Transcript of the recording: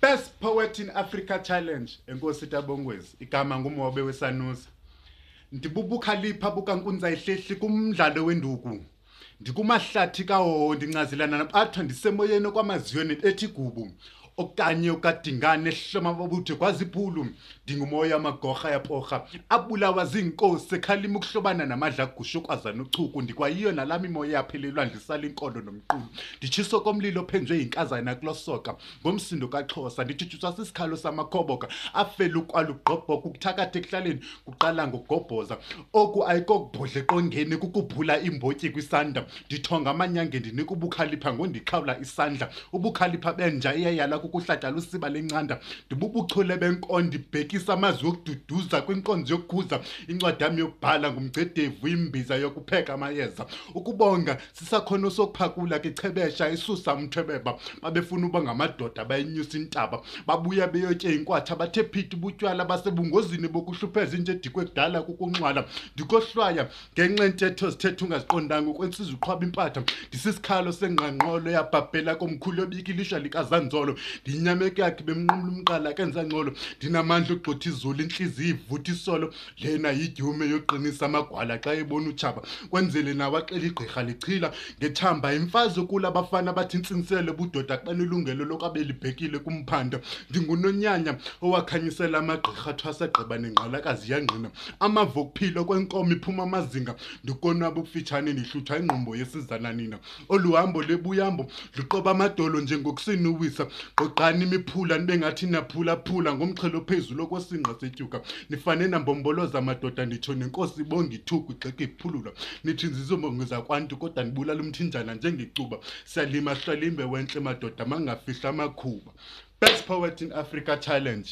Best Poet in Africa Challenge enkosi tabongwezi igama nguMhobe weSanuse ndibubukhalipha bukaNkunza ihlehli kumdlalo wenduku ndikumahlathi kaho ndincazelana nabatha ndisemoyeni kwamaziyoni ethi gubu okanye ukadingane ehloma babuthe kwaziphulu ndingumoya amagorha yaporha abulawa zinkosi ekhalima ukuhlobana namadla gusho kwazana uchuku ndikwayiyo nalami moya yaphelelwa ndisala inkolo nomqulu nditshiso komlilo phenjwe inkazana kulosoka ngomsindo kaXhosa ndithuthuswa sisikhalo samakhoboka afela ukwalugqobhoka ukuthakathe ekuhlaleni kuqala ngogobhoza oku ayikokubhodle qongeni kukuphula imbotyi kwisanda ndithonga amanyange ndinika ubukhalipha ngondiqhawula isandla ubukhalipha benja iyayala kukuhlatha lusiba lencanda ndibubuchule benkondi bhekisa amazwi okududuza kwinkonzo yokukhuza incwadi yami yokubhala ngumgcedevu imbiza yokupheka amayeza ukubonga sisakhono sokuphakula kechebesha isusa umthebeba babefuna uba ngamadoda bayinyusa intaba babuya beyotye inkwatha bathe phithi butywala basebungozini bokuhlupheza into edikwe kudala kukunxwala ndikohlwaya ngenxa entetho zithetha ungaziqondanga ukwensizwa uqhwaba impatha ndisisikhalo sengqanqolo yabhabhela komkhulu yobikilishwa likazanzolo ndinyameke yakhe bemnqumla umqala kenza ngqolo ndinamandla ugxotha izulu inhliziyo ivutha isolo lena yidyume yoqinisa amagwala xa ebona utshaba kwenzele nawaxela igqirha lichila ngethamba imfazwe kula abafana bathi intsinisele budoda kubanelungelo lokwabelibhekile kumphanda ndingunonyanya owakhanyisela amagqirha athwasagqiba nengqalakazi yangqina amava okuphila kwenkomo iphuma amazinga ndikonwaba ubufitshane ndihlutha ingqumbo yesizana nina oluhambo lebuyambo luqoba amadolo njengokusinuwisa qoqani imiphula nibe ngathi naphulaphula ngomxhelo phezulu okwesinqa setyuka nifane nambomboloza amadoda nditsho nenkosi ibonga ithuku igxeke iphulula nithi nzizobongeza kwantu kodwa ndibulala umthinjana njengecuba siyalima hlalimbe wenhle madoda mangafihla amakhuba. Best Poet in Africa Challenge.